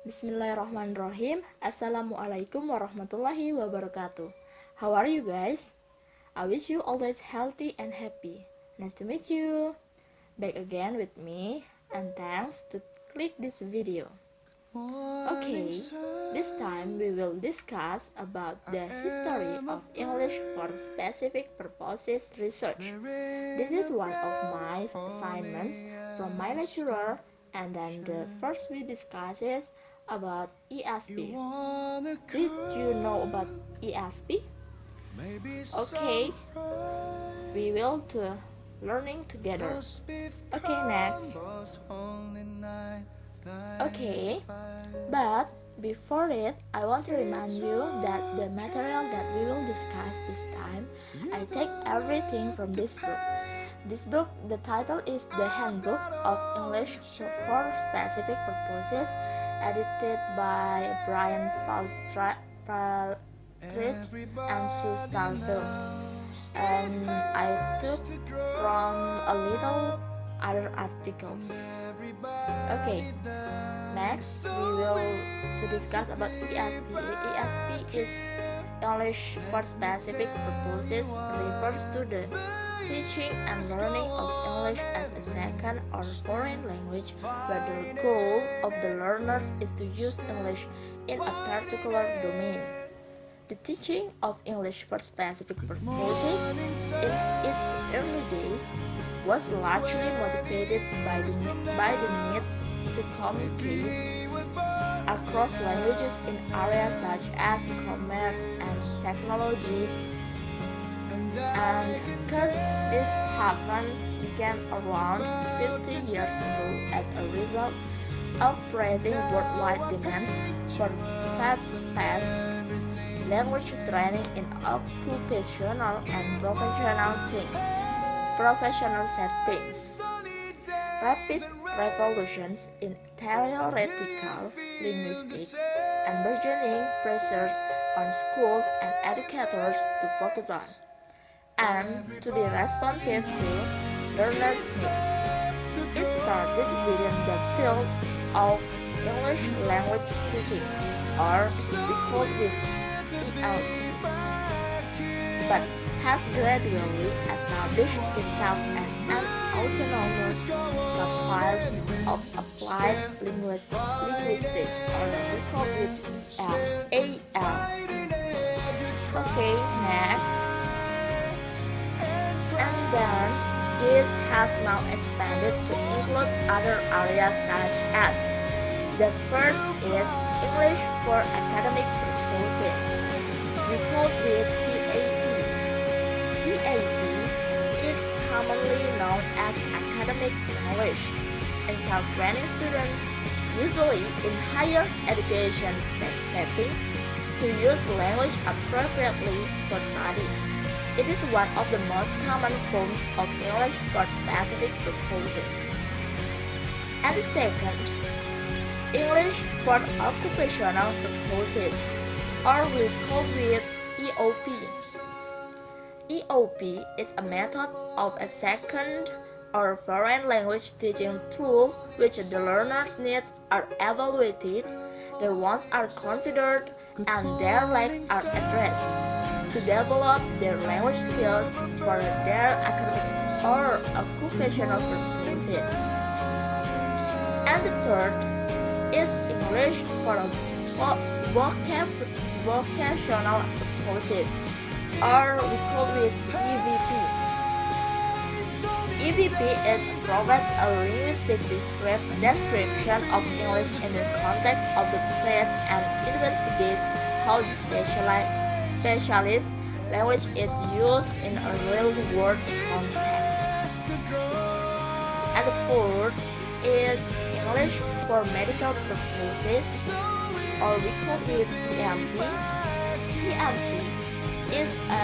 Bismillahirrahmanirrahim. Assalamualaikum warahmatullahi wabarakatuh. How are you guys? I wish you always healthy and happy. Nice to meet you. Back again with me, and thanks to click this video. Okay, this time we will discuss about the history of English for specific purposes research. This is one of my assignments from my lecturer, and then the first we discuss is about ESP. Did you know about ESP? Okay, we will to learning together. Okay, next. Okay, but before it, I want to remind you that the material that we will discuss this time, I take everything from this book. This book, the title is The Handbook of English for Specific Purposes, edited by Brian Paltridge and Sue Stanfield. And I took from a little other articles. Okay, next we will to discuss about ESP. ESP is English for Specific Purposes, refers to the teaching and learning of English as a second or foreign language, where the goal of the learners is to use English in a particular domain. The teaching of English for specific purposes in its early days was largely motivated by the need to communicate across languages in areas such as commerce and technology, and because this began around 50 years ago as a result of pressing worldwide demands for fast-paced language training in occupational and professional settings. Rapid revolutions in theoretical linguistics and burgeoning pressures on schools and educators to focus on and to be responsive to learners' needs. It started within the field of English language teaching, or we call it ELT, but has gradually established itself as an autonomous subfield of applied linguistics, or we call it AL. Okay, next. And then this has now expanded to include other areas such as the first is English for academic purposes. We call it EAP. EAP is commonly known as academic English and can training students, usually in higher education setting, to use language appropriately for study. It is one of the most common forms of English for specific purposes. And the second, English for occupational purposes, or we call it EOP. EOP is a method of a second or foreign language teaching through which the learner's needs are evaluated, their wants are considered, and their lacks are addressed to develop their language skills for their academic or occupational purposes. And the third is English for vocational purposes, or we call it EVP. EVP provides a linguistic description of English in the context of the trades and investigates how the specialist language is used in a real-world context. And the fourth is English for medical purposes, or we call it EMP. EMP is a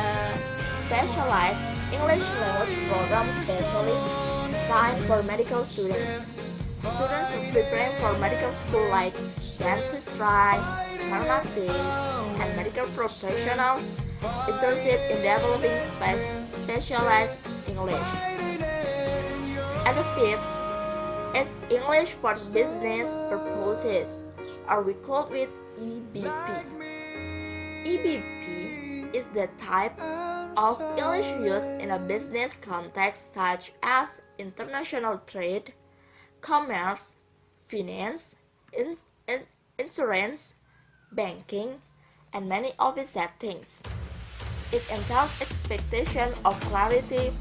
specialized English language program specially designed for medical students. Students preparing for medical school like dentistry, pharmacists, and medical professionals interested in developing specialized English. And the fifth is English for business purposes, or we call it EBP. EBP is the type of English used in a business context such as international trade, commerce, finance, insurance, banking, and many office settings. It entails expectation of clarity,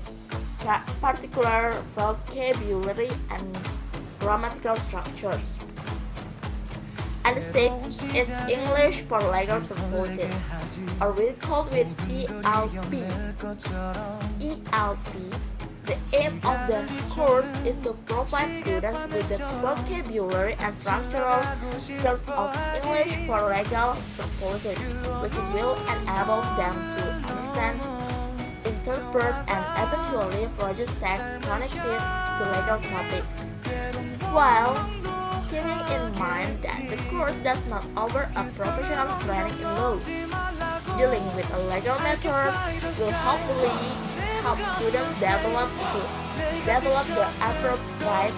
particular vocabulary, and grammatical structures. And six is English for legal purposes, or we call it ELP. ELP. The aim of the course is to provide students with the vocabulary and structural skills of English for legal purposes, which will enable them to understand, interpret, and eventually produce text connected to legal topics. While keeping in mind that the course does not offer a professional training in law, dealing with a legal matters will hopefully help students develop the appropriate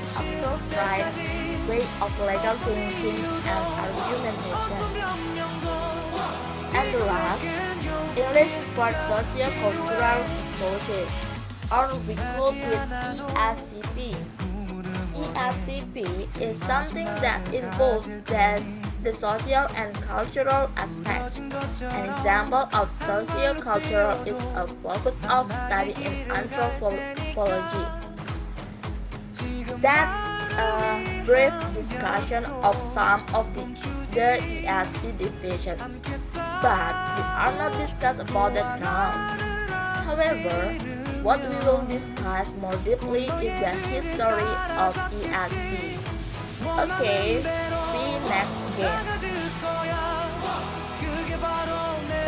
way of legal thinking and argumentation. And last, English for socio-cultural purposes, or we call it ESP. ESP is something that involves the social and cultural aspects. An example of socio-cultural is a focus of study in anthropology. That's a brief discussion of some of the ESP divisions, but we are not discuss about that now. However, what we will discuss more deeply is the history of ESP. Okay, see you next again.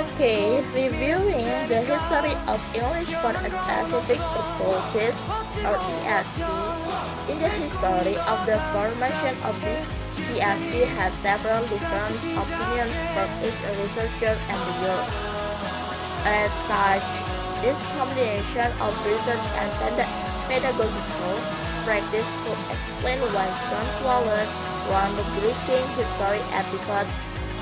Okay, reviewing the history of English for specific purposes, or ESP. In the history of the formation of this ESP has several different opinions from each researcher and viewer. As such, this combination of research and pedagogical practice could explain why John Wallace won the Breaking History episode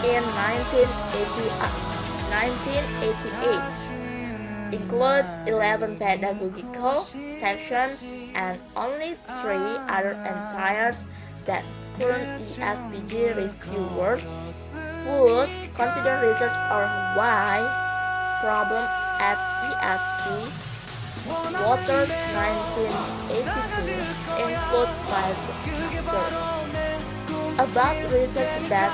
in 1988. Includes 11 pedagogical sections and only 3 other entities that current ESPG reviewers would consider research or why problem at ESP. Waters 1982 include 5 chapters about research that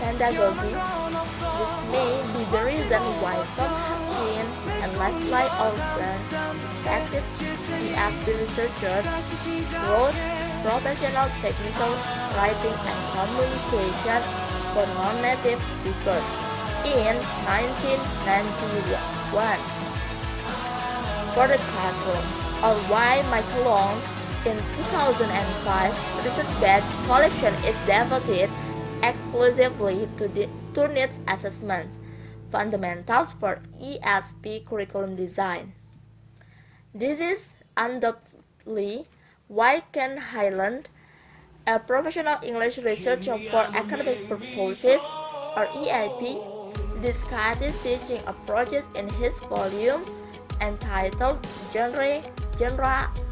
pedagogy. This may be the reason why Tom Hopkins and Leslie Olsen, respected ESP researchers, wrote Professional Technical Writing and Communication for Non-Native Speakers in 1991 for the classroom, or why Michael Long's in 2005 research batch collection is devoted exclusively to needs assessments, fundamentals for ESP curriculum design. This is undoubtedly why Ken Hyland, a professional English researcher for academic purposes, or EIP, discusses teaching approaches in his volume entitled Genre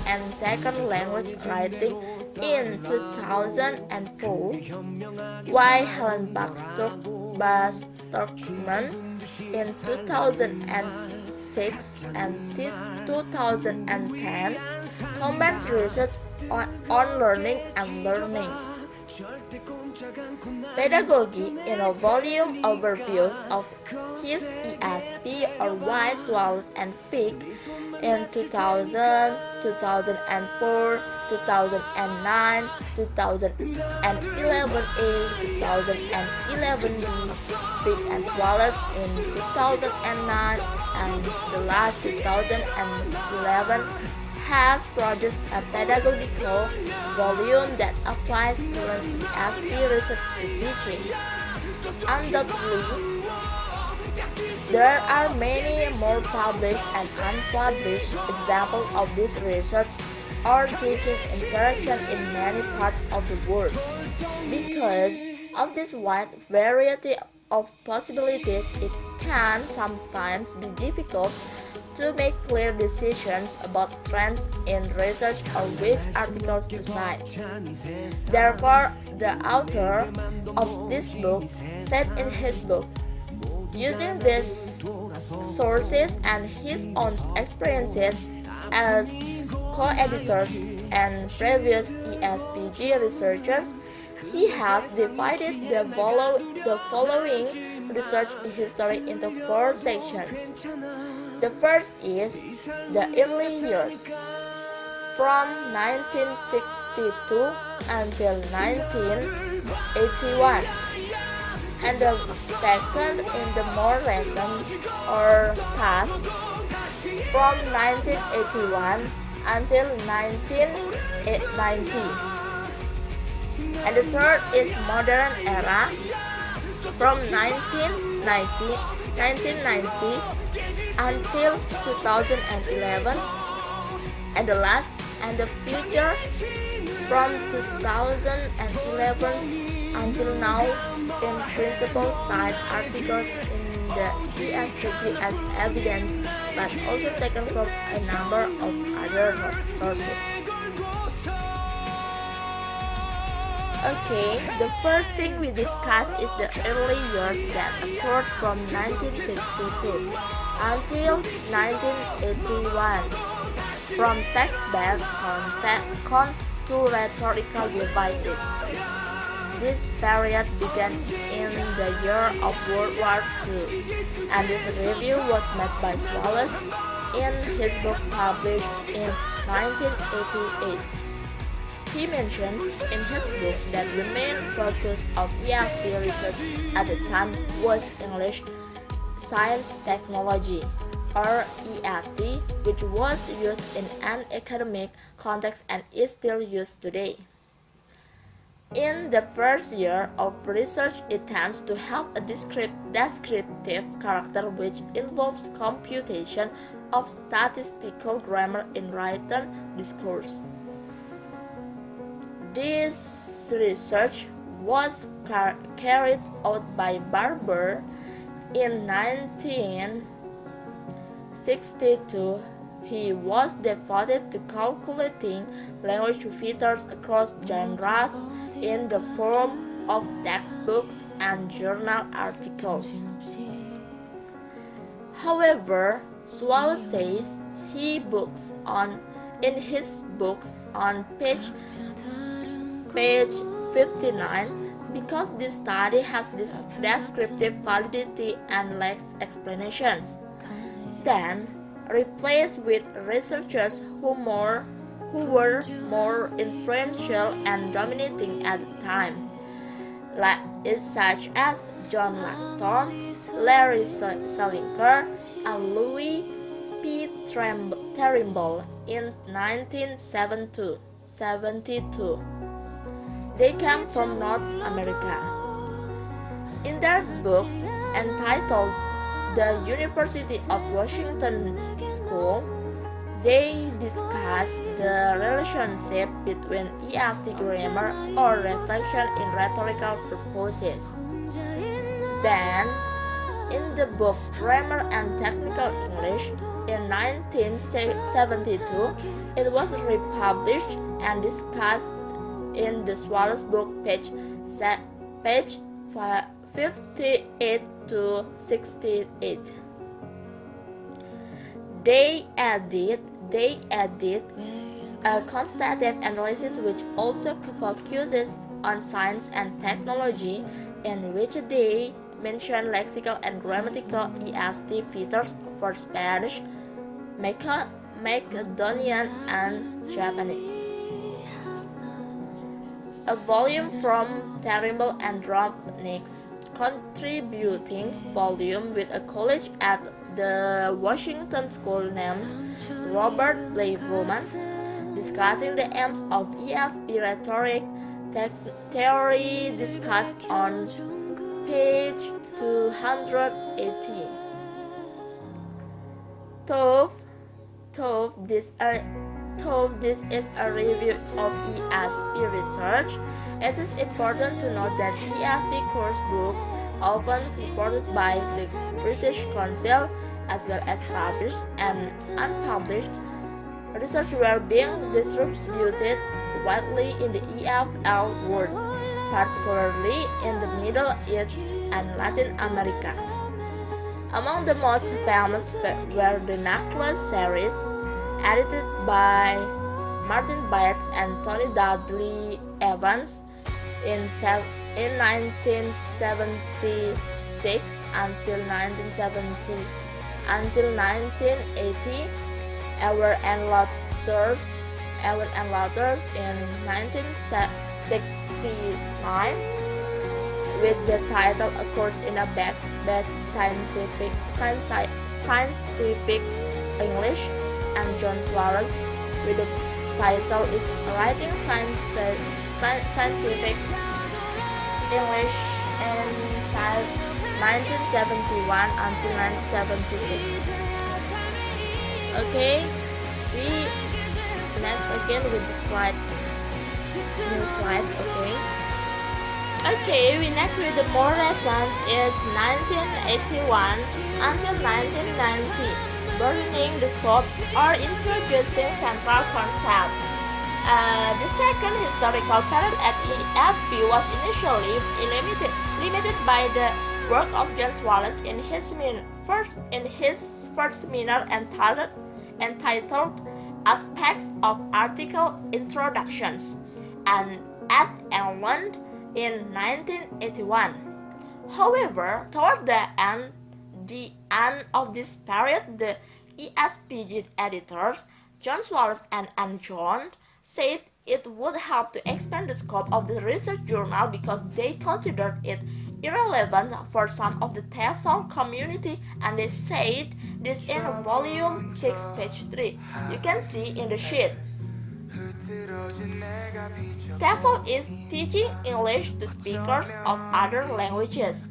and Second Language Writing in 2004, while Helen Basterman in 2006 and 2010 combines research on learning and learning pedagogy in a volume overview of his ESP, or why Wallace and Fick in 2000, 2004, 2009, 2011A, 2011B, Fick and Wallace in 2009, and the last 2011 has produced a pedagogical volume that applies current ESP research to teaching. Undoubtedly, there are many more published and unpublished examples of this research or teaching interaction in many parts of the world. Because of this wide variety of possibilities, it can sometimes be difficult to make clear decisions about trends in research or which articles to cite. Therefore, the author of this book said in his book, using these sources and his own experiences as co-editors and previous ESPG researchers, he has divided the following research history into 4 sections. The first is the early years, from 1962 until 1981, and the second in the more recent or past, from 1981 until 1990. And the third is modern era, from 1990 until 2011, and the last and the future, from 2011 until now. In principle, cite articles in the ESP as evidence, but also taken from a number of other sources. Okay, the first thing we discuss is the early years that occurred from 1962 until 1981, from text-based content to rhetorical devices. This period began in the year of World War II, and this review was made by Wallace in his book published in 1988. He mentioned in his book that the main focus of ESP research at the time was English Science Technology, or EST, which was used in an academic context and is still used today. In the first year of research, it tends to have a descriptive character which involves computation of statistical grammar in written discourse. This research was carried out by Barber in 1962. He was devoted to calculating language features across genres in the form of textbooks and journal articles. However, Swallow says in his books on page 59, because this study has this descriptive validity and lacks explanations, then replaced with researchers who were more influential and dominating at the time, such as John Langstrom, Larry Salinker, and Louis P. Trimble in 1972. They came from North America. In their book entitled The University of Washington School, they discuss the relationship between EST grammar or reflection in rhetorical purposes. Then, in the book Grammar and Technical English in 1972, it was republished and discussed in the Swallows book page 58 to 68. They added a quantitative analysis which also focuses on science and technology, in which they mention lexical and grammatical EST features for Spanish, Macedonian, and Japanese. A volume from Trimble and Dropnik's contributing volume with a colleague at the Washington School named Robert Levroman, discussing the aims of ESP rhetoric theory, discussed on page 218. Though Though this is a review of ESP research, it is important to note that ESP course books, often supported by the British Council, as well as published and unpublished research, were being distributed widely in the EFL world, particularly in the Middle East and Latin America. Among the most famous were the Necklace series, edited by Martin Bates and Tony Dudley Evans in 1976 until 1980, Ewer and Lotters in 1969, with the title A Course in a Basic Scientific English, and John Wallace with the title is Writing Scientific English in 1971 until 1976. Okay, we next again with the new slide. Okay, we next with the more recent is 1981 until 1990, broadening the scope or introducing central concepts. The second historical period at ESP was initially limited by the work of John Wallace in his first seminar entitled Aspects of Article Introductions, and at England in 1981. However, towards the end of this period, the ESPG editors, John Wallace and Anne John, said it would help to expand the scope of the research journal because they considered it irrelevant for some of the TESOL community, and they said this in volume 6, page 3. You can see in the sheet. TESOL is teaching English to speakers of other languages.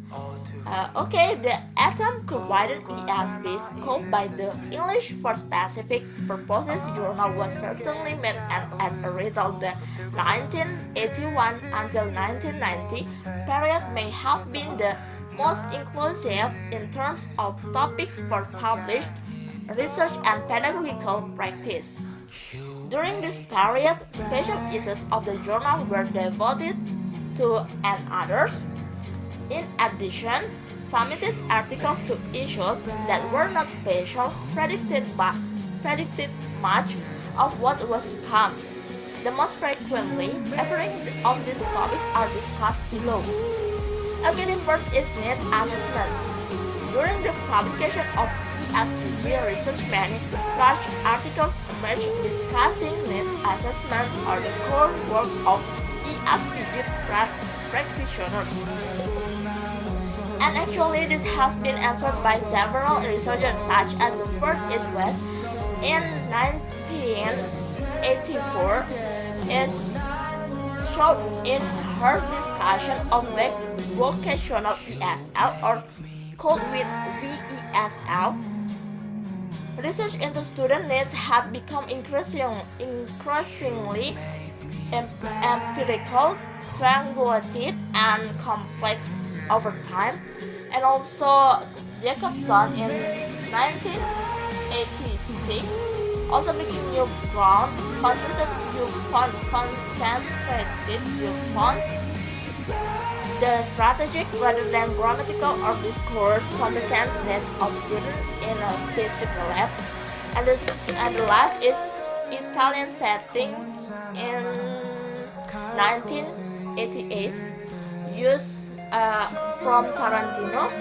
The attempt to widen ESP scope by the English for Specific Purposes journal was certainly made, and as a result, the 1981 until 1990 period may have been the most inclusive in terms of topics for published research and pedagogical practice. During this period, special issues of the journal were devoted to and others. In addition, submitted articles to issues that were not special predicted much of what was to come. The most frequently appearing of these topics are discussed below. Okay, the first is need assessment. During the publication of ESPG research, many large articles emerged discussing needs assessment or the core work of ESPG practitioners. And actually, this has been answered by several researchers, such as the first is West in 1984 is shown in her discussion of vocational ESL, or called with VESL. Research into student needs have become increasingly empirical, triangulated, and complex over time. And also Jacobson in 1986 also making new ground, concentrated viewpoint, the strategic rather than grammatical or discourse competence needs of students in a physical labs. And the last is Italian setting in 1988, used from Tarantino,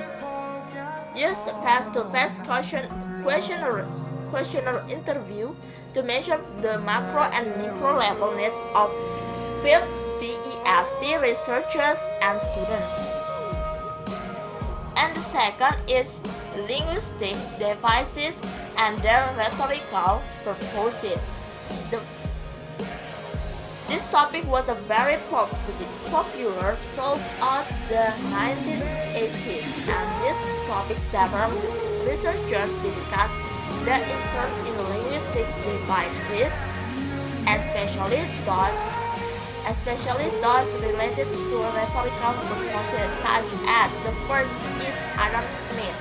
used face-to-face questionnaire interview to measure the macro and micro level needs of 50 EST researchers and students. And the second is linguistic devices and their rhetorical purposes. This topic was a very popular throughout the 1980s, and this topic several researchers discussed the interest in linguistic devices especially those related to rhetorical purposes, such as the first is Adam Smith.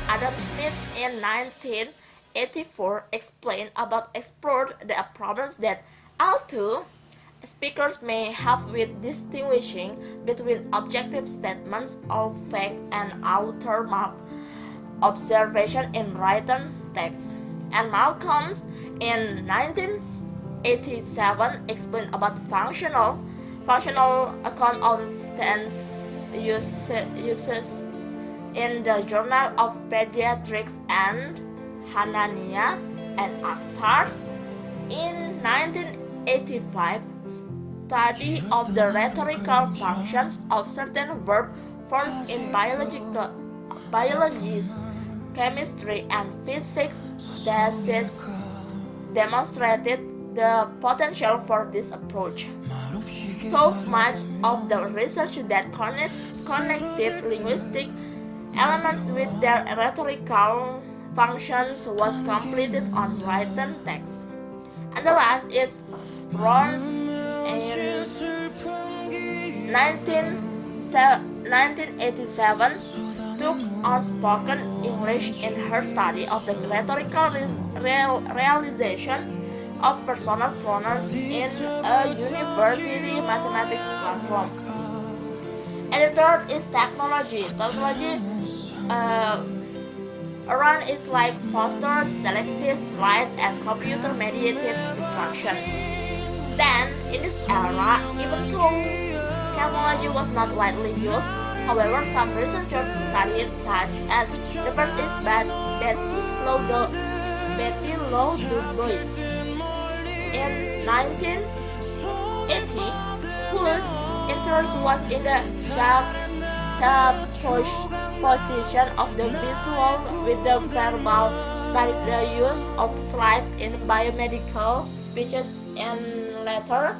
Adam Smith in 1984 explored the problems that although speakers may have with distinguishing between objective statements of fact and author-marked observation in written text. And Malcolm in 1987 explained about functional account of tense uses in the Journal of Pediatrics, and Hanania and Akhtar in 1985 study of the rhetorical functions of certain verb forms in biology, chemistry, and physics demonstrated the potential for this approach. So much of the research that connected linguistic elements with their rhetorical functions was completed on written text. And the last is Rons in 1987 took on spoken English in her study of the rhetorical realizations of personal pronouns in a university mathematics classroom. And the third is technology. Around is like posters, telex, slides, and computer-mediated instructions. Then, in this era, even though technology was not widely used, however, some researchers studied such as the first is Betty Lou Dubois in 1980, whose interest was in the juxtaposition of the visual with the verbal, studied the use of slides in biomedical speeches, and later,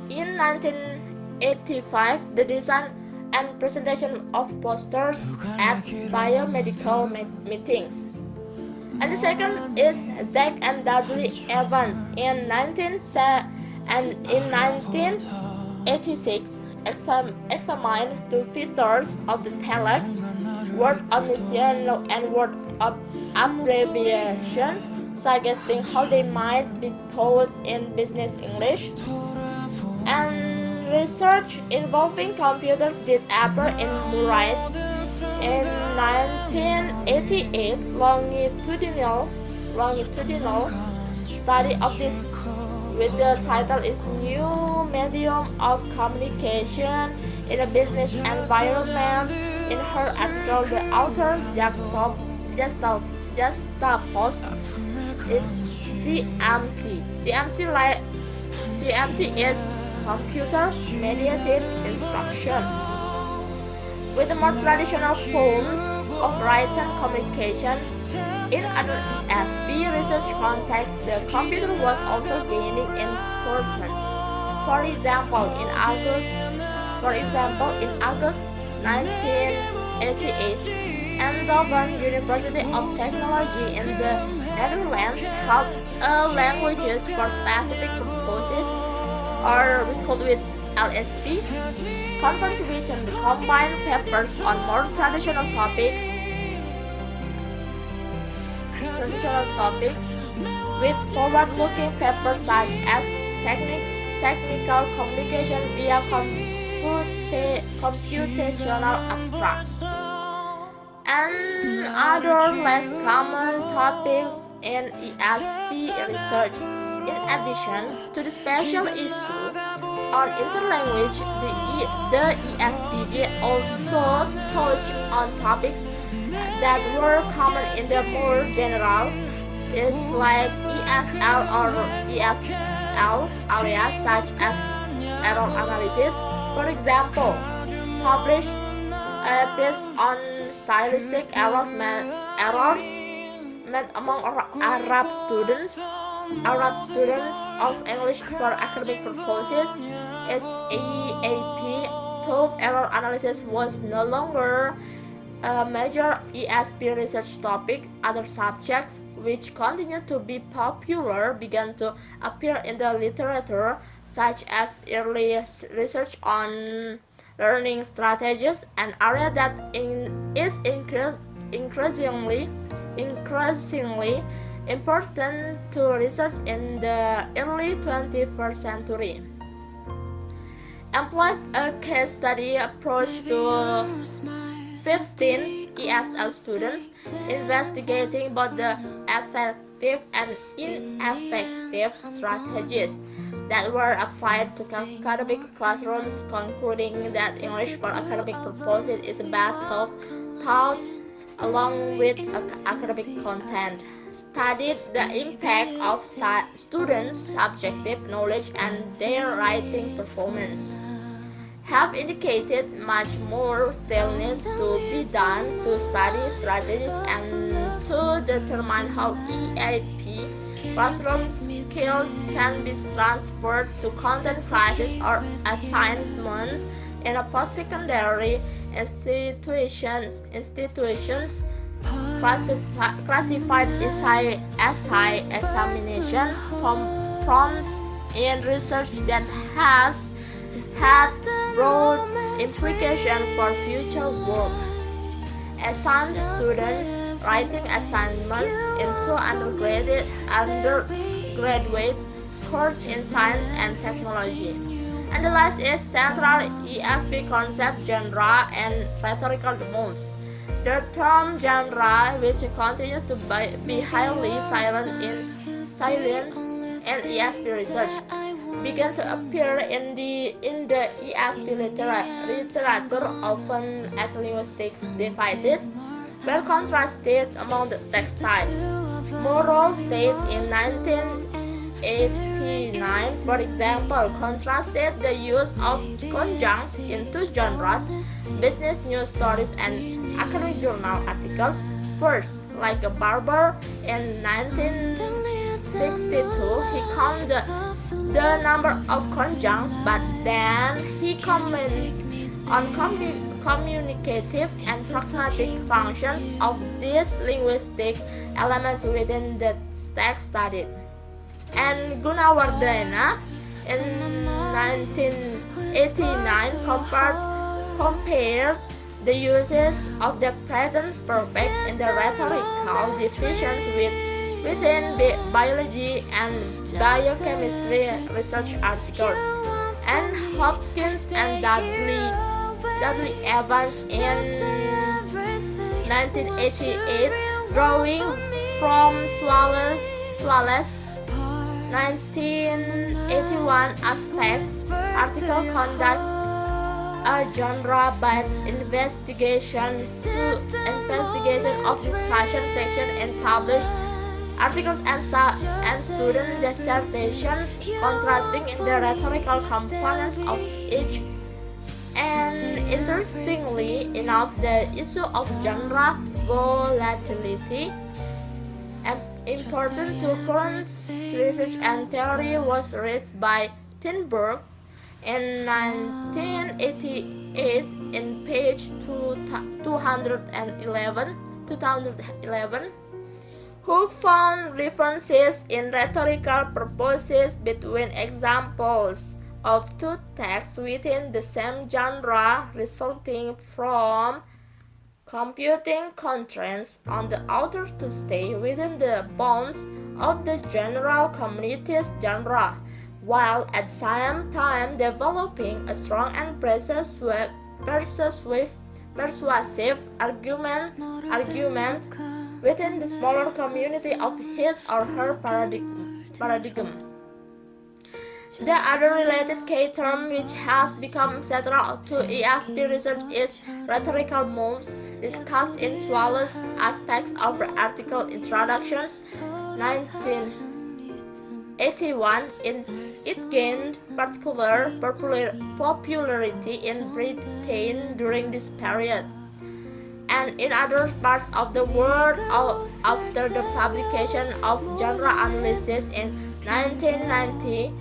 in 1985, the design and presentation of posters at biomedical meetings. And the second is Zach and Dudley Evans in 1986 examined two features of the telex, word omission and word abbreviation, suggesting how they might be taught in business English. And research involving computers did appear in Murray's in 1988 longitudinal study of this with the title is New Medium of Communication in a Business Environment. In her article, the author juxtaposed is CMC. CMC is computer mediated instruction. With the more traditional forms of written communication, in other ESP research contexts, the computer was also gaining importance. For example, in August 1988, Eindhoven University of Technology in the Netherlands held a languages for specific purposes, or we call it LSP, conference which combined papers on more traditional topics with forward-looking papers such as technical communication via computational abstracts and other less common topics in ESP research. In addition to the special issue on interlanguage, the ESPG also touched on topics that were common in the more general, is like ESL or EFL areas such as error analysis. For example, published a piece on stylistic errors made among Arab students of English for academic purposes is EAP. Though error analysis was no longer a major ESP research topic, other subjects which continued to be popular, began to appear in the literature, such as early research on learning strategies, an area that is increasingly important to research in the early 21st century. Employed a case study approach to 15 ESL students, investigating both the effective and ineffective strategies that were applied to academic classrooms, concluding that English for academic purposes is best taught along with academic content. Studied the impact of students' subjective knowledge and their writing performance. Have indicated much more still needs to be done to study strategies and to determine how ESP classroom skills can be transferred to content classes or assignments in a post-secondary institutions classified essay examination prompts in research that has had broad implications for future work. Assigned students writing assignments into undergraduate course in science and technology. And the last is central ESP concept, genre, and rhetorical moves. The term genre, which continues to be highly salient in ESP research, began to appear in the ESP literature, often as linguistic devices, were contrasted among the text types. Morrow said in 1989, for example, contrasted the use of conjuncts in two genres: business news stories and academic journal articles. First, like a barber, in 1962, he counted the number of conjuncts, but then he commented on communicative and pragmatic functions of these linguistic elements within the text studied. And Gunawardena in 1989 compared the uses of the present perfect in the rhetorical divisions within biology and biochemistry research articles, and Hopkins and W. Evans in 1988, drawing from Swallows 1981 aspects, article conduct a genre-based investigation of discussion section and published articles and student dissertations, contrasting in the rhetorical components of each. And interestingly enough, the issue of genre volatility, and important to current research and theory, was raised by Tinberg in 1988 in page 2011, who found differences in rhetorical purposes between examples of two texts within the same genre, resulting from computing constraints on the author to stay within the bounds of the general community's genre, while at the same time developing a strong and persuasive argument within the smaller community of his or her paradigm. The other related key term which has become central to ESP research is rhetorical moves, discussed in Swallow's aspects of the article Introductions 1981. It gained particular popularity in Britain during this period, and in other parts of the world after the publication of genre analysis in 1990.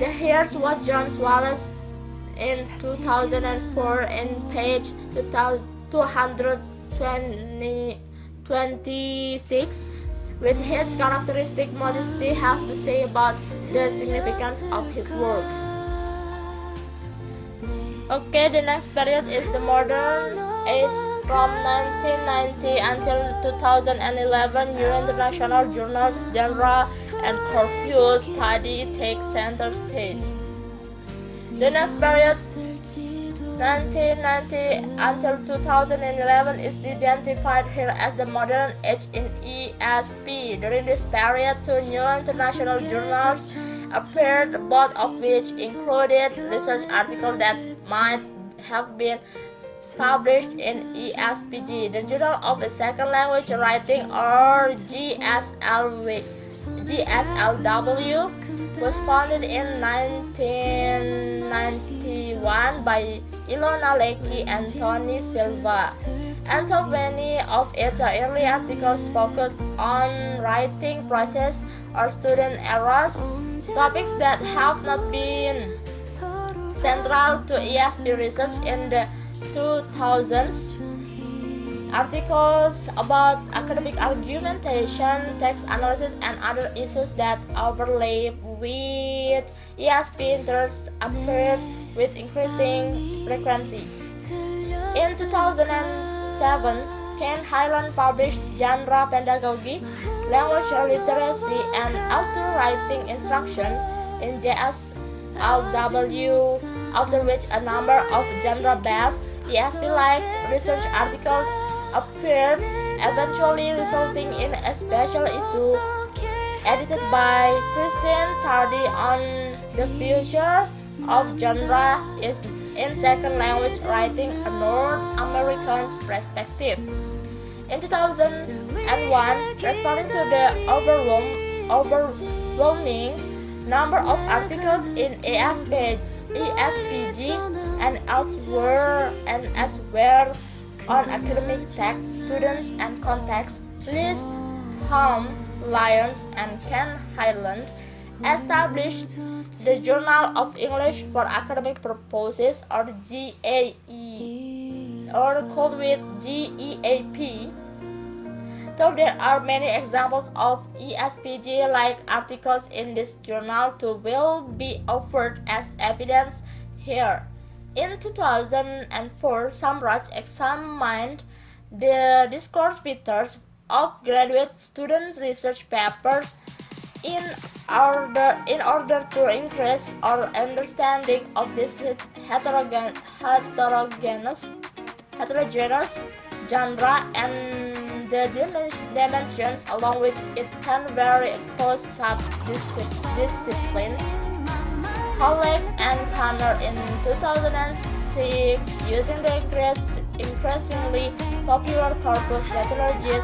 Here's what John Swallows in 2004 in page 226 with his characteristic modesty, has to say about the significance of his work. Okay, the next period is the modern age. From 1990 until 2011, new international journals, genre, and corpus study take center stage. The next period, 1990 until 2011, is identified here as the modern age in ESP. During this period, two new international journals appeared, both of which included research articles that might have been published in ESPG, the Journal of a Second Language Writing, or GSLW, was founded in 1991 by Ilona Lecky and Tony Silva. Although many of its early articles focused on writing process or student errors, topics that have not been central to ESP research in the 2000s. Articles about academic argumentation, text analysis, and other issues that overlap with ESP interests appeared with increasing frequency. In 2007, Ken Highland published Genre Pedagogy, Language Literacy, and Auto Writing Instruction in JSLW, after which a number of genre-based ESP-like research articles appeared, eventually resulting in a special issue edited by Christine Tardy on the future of genre in second language writing, a North American perspective. In 2001, responding to the overwhelming number of articles in ESPG and elsewhere on academic text, students, and context, Liz Hom, Lyons, and Ken Highland established the Journal of English for Academic Purposes, or GAE, or called with GEAP. Though there are many examples of ESPG-like articles in this journal too will be offered as evidence here. In 2004, Samraj examined the discourse features of graduate students' research papers in order to increase our understanding of this heterogeneous genre and the dimensions along which it can vary across sub-disciplines. Howlett and Connor in 2006, using the increasingly popular corpus methodologies,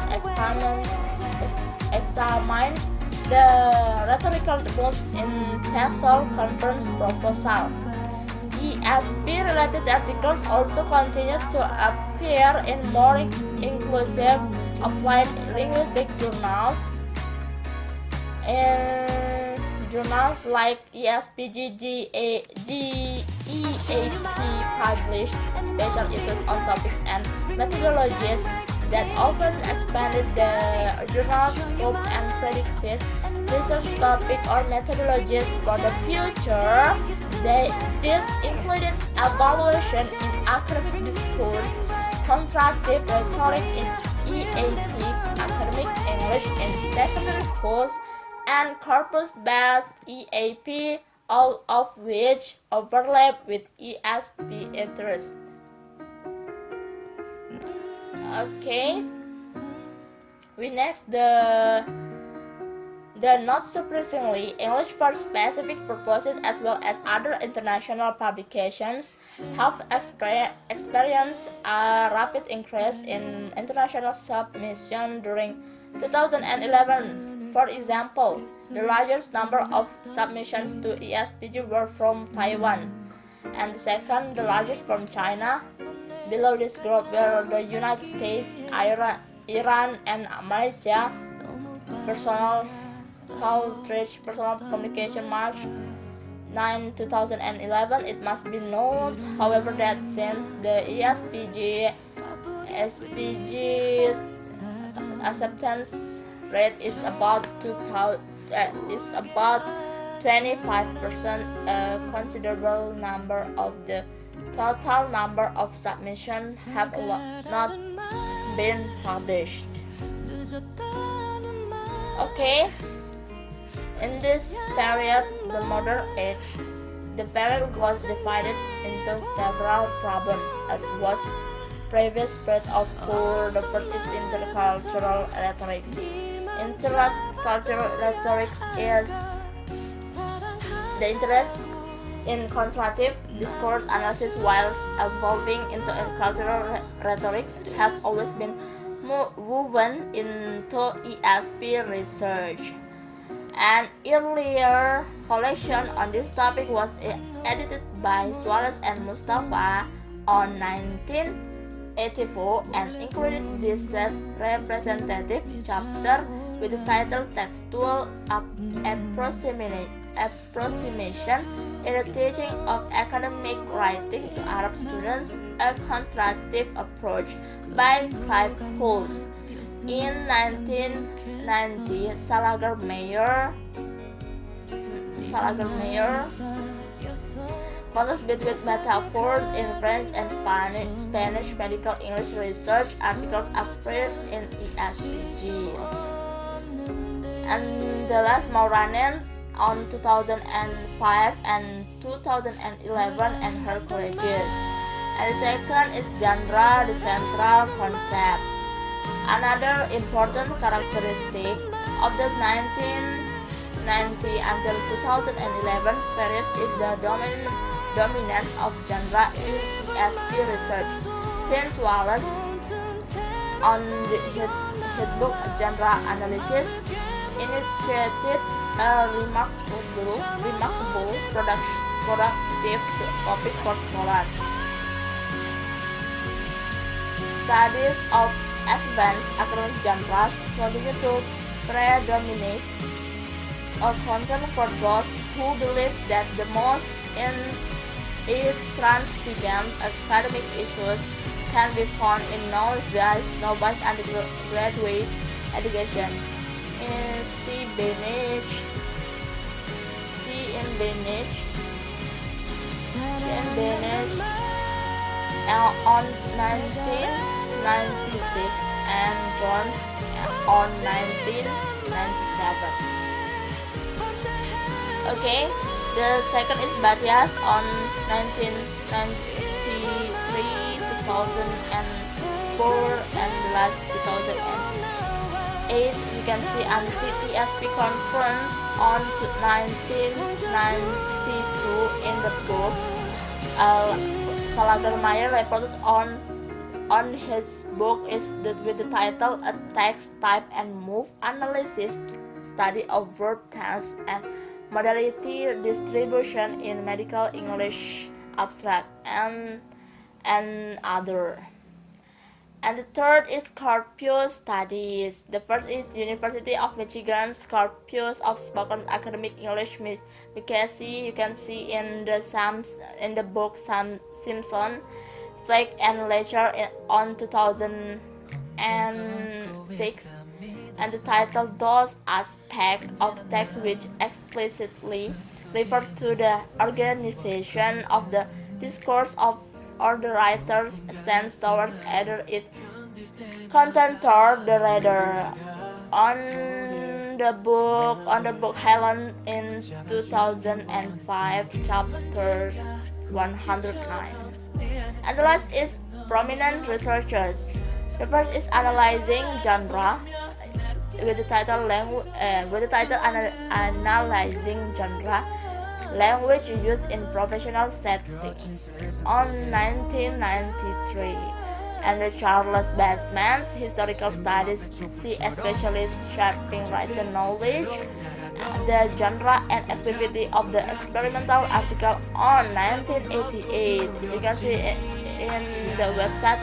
examined the rhetorical moves in TESOL conference proposal. ESP-related articles also continue to appear in more inclusive applied linguistic journals. Journals like ESPG, GEAP published special issues on topics and methodologies that often expanded the journal's scope and predicted research topic or methodologies for the future. This included evaluation in academic discourse, contrastive rhetoric in EAP, academic English in secondary schools, and corpus-based EAP, all of which overlap with ESP interests. Okay, we next the not surprisingly, English for specific purposes as well as other international publications have experienced a rapid increase in international submission during 2011. For example, the largest number of submissions to ESPG were from Taiwan, and the second the largest from China. Below this group were the United States, Iran, and Malaysia. Personal Communication, March 9, 2011. It must be noted, however, that since the SPG acceptance rate is about 25%, a considerable number of the total number of submissions have not been published. Okay, in this period, the modern age, the period was divided into several problems, as was previous spread of poor. The first is intercultural rhetoric. Intercultural rhetoric is the interest in constructive discourse analysis, while evolving into cultural rhetoric has always been woven into ESP research. An earlier collection on this topic was edited by Suarez and Mustafa on 1984 and included this representative chapter with the title Textual Approximation in the Teaching of Academic Writing to Arab Students, a Contrastive Approach by Clive Hulse. In 1990, Salager-Meyer contrasts between metaphors in French and Spanish medical English research articles appeared in ESPG. And the last Mouranen on 2005 and 2011 and her colleges. And the second is genre, the central concept. Another important characteristic of the 1990 until 2011 period is the dominance of genre in ESP research. Since Wallace, on his book Genre Analysis, initiated a remarkable productive topic for scholars. Studies of advanced academic genres continue to predominate, a concern for those who believe that the most intransigent academic issues can be found in novice undergraduate education. See Benich on 1996 and Jones on 1997. Okay, the second is Batias on 1993, 2004 and the last 2008. You can see anti-ESP conference on 1992 in the book. Salager-Meyer reported on his book with the title A Text Type and Move Analysis, Study of Verb Tense and Modality Distribution in Medical English Abstract and other. And the third is corpus studies. The first is University of Michigan's corpus of spoken academic English, McCasey. You can see in the book Simpson, Flake and Lecture on 2006, and the title Those Aspects of Text which explicitly refer to the organization of the discourse of or the writer's stance towards either its content or the reader. On the book Helen in 2005, chapter 109. And the last is prominent researchers. The first is analyzing genre with the title analyzing genre, language used in professional settings on 1993, and the Charles Bassman's historical studies, see especially shaping written knowledge, the genre and activity of the experimental article on 1988. You can see in the website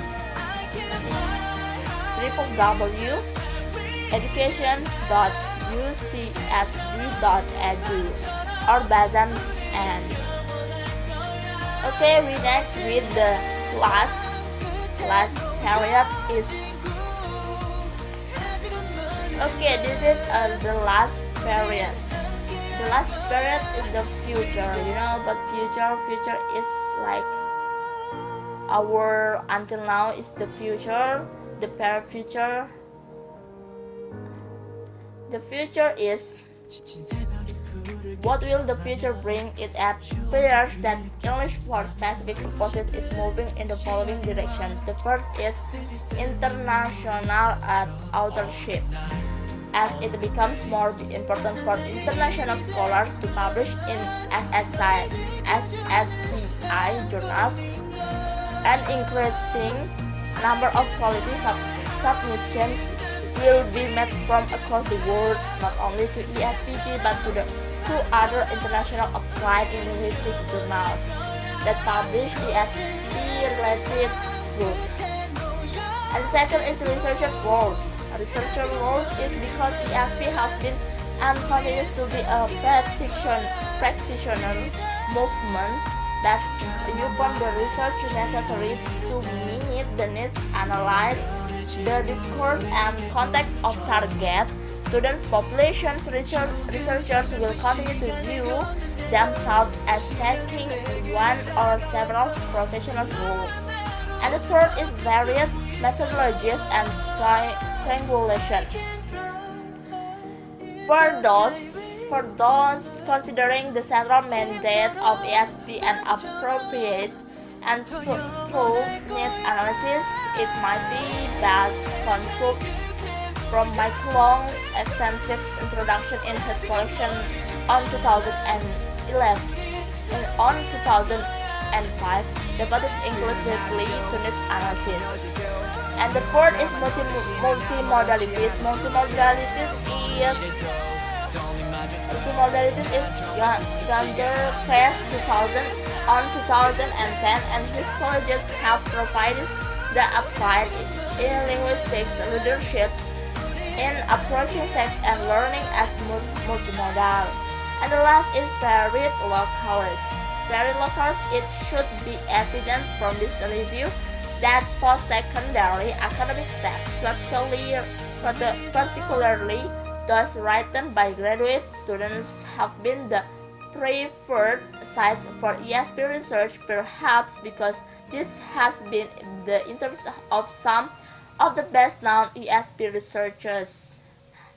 www.education.ucsd.edu or Bazam's end. Okay, we next with the last period is Okay, this is the last period. The last period is the future. You know about future? Future is like our until now is the future. The period future. The future is what will the future bring? It appears that English for specific purposes is moving in the following directions. The first is international authorship, as it becomes more important for international scholars to publish in SSCI journals. An increasing number of quality submissions will be made from across the world, not only to ESPG but to other international applied linguistic journals that publish ESP-related books. And second is researcher roles. Researcher roles is because ESP has been and continues to be a practitioner movement that upon the research necessary to meet the needs, analyze the discourse and context of target students populations. Researchers will continue to view themselves as taking one or several professional roles. And the third is varied methodologies and triangulation. For those considering the central mandate of ESP and appropriate and through needs analysis, it might be best consult from Mike Long's extensive introduction in his collection on 2011 on 2005, devoted inclusively to needs analysis. And the fourth is multimodalities. Multimodalities is Gander Press 2000 on 2010, and his colleges have provided the applied in linguistics leaderships in approaching text and learning as multimodal. And the last is varied locales. Varied locales, it should be evident from this review that post-secondary academic texts, particularly those written by graduate students, have been the preferred sites for ESP research, perhaps because this has been the interest of some of the best-known ESP researchers,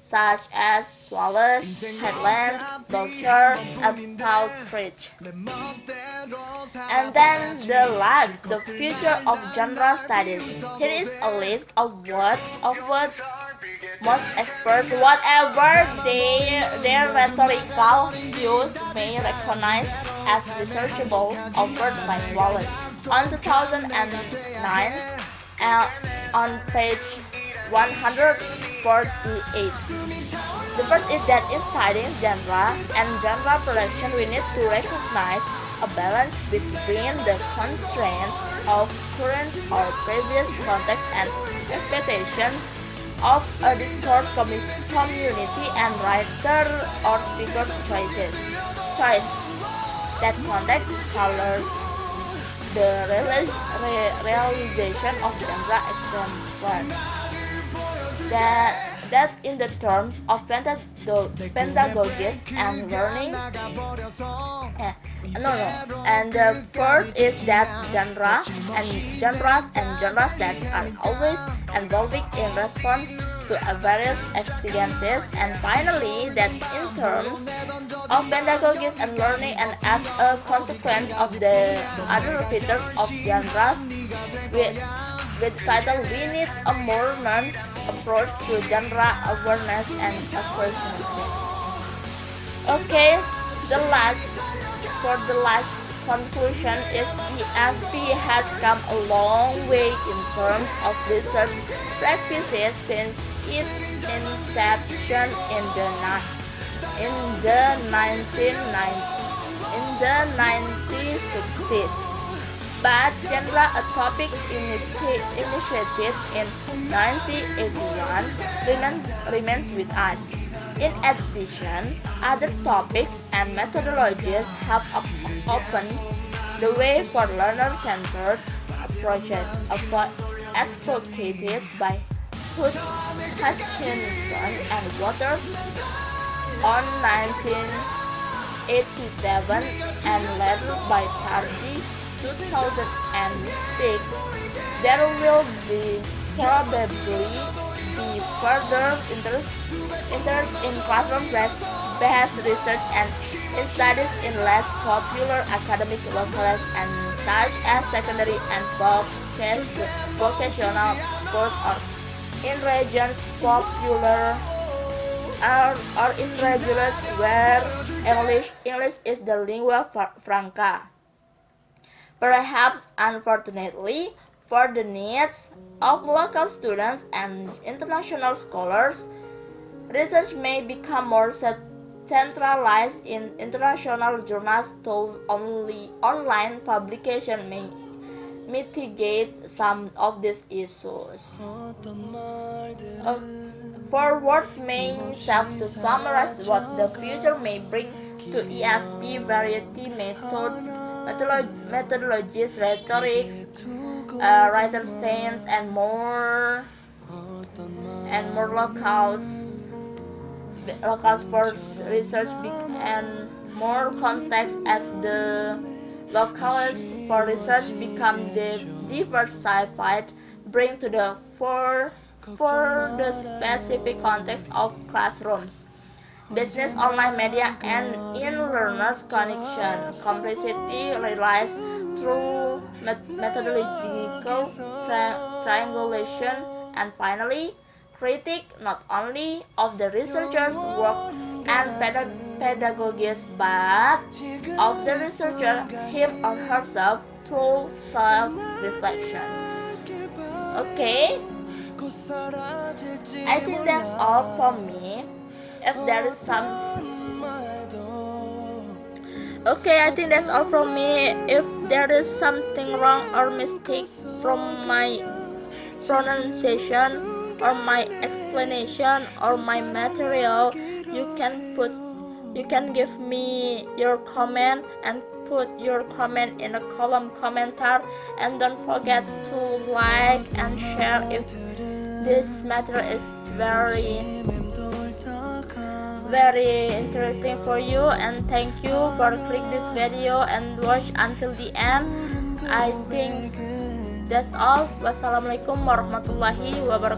such as Wallace, Headland, Belcher, and Partridge. And then the last, the future of genre studies. Here is a list of what most experts, whatever their rhetorical views may recognize as researchable, offered by Wallace on 2009 on page 148. The first is that in studying genre and genre production, we need to recognize a balance between the constraints of current or previous context and expectations of a discourse community and writer or speaker choice. That context colors the realization of genre exemplars. That in the terms of pedagogies and learning. And the fourth is that genres that are always evolving in response to various exigencies. And finally, that in terms of pedagogies and learning, and as a consequence of the other features of genres, with the title, we need a more nuanced approach to genre awareness and appreciation. Okay, the last conclusion is ESP has come a long way in terms of research practices since its inception in the 1960s. But genre, a topic initiated in 1981, remains with us. In addition, other topics and methodologies have opened the way for learner-centered approaches advocated by Hutchinson and Waters on 1987 and later by Tardy 2006. There will probably be further interest in classroom-based research and in studies in less popular academic locales and such as secondary and vocational schools or in regions popular or in regions where English is the lingua franca. Perhaps unfortunately for the needs of local students and international scholars, research may become more centralized in international journals, though only online publication may mitigate some of these issues. For words may serve to summarize what the future may bring to ESP: variety, methods, methodologies, rhetorics, writer stance, and more locals for research and more context as the locales for research become diversified, bring to the fore the specific context of classrooms, business, online media, and in-learners' connection. Complexity realized through methodological triangulation, and finally, critique not only of the researcher's work and pedagogies, but of the researcher him or herself through self-reflection. Okay, I think that's all from me. If there is some I think that's all from me. If there is something wrong or mistake from my pronunciation or my explanation or my material, you can give me your comment and put your comment in a column commentar, and don't forget to like and share if this material is very interesting for you, and thank you for click this video and watch until the end. I think that's all. Wassalamualaikum warahmatullahi wabarakatuh.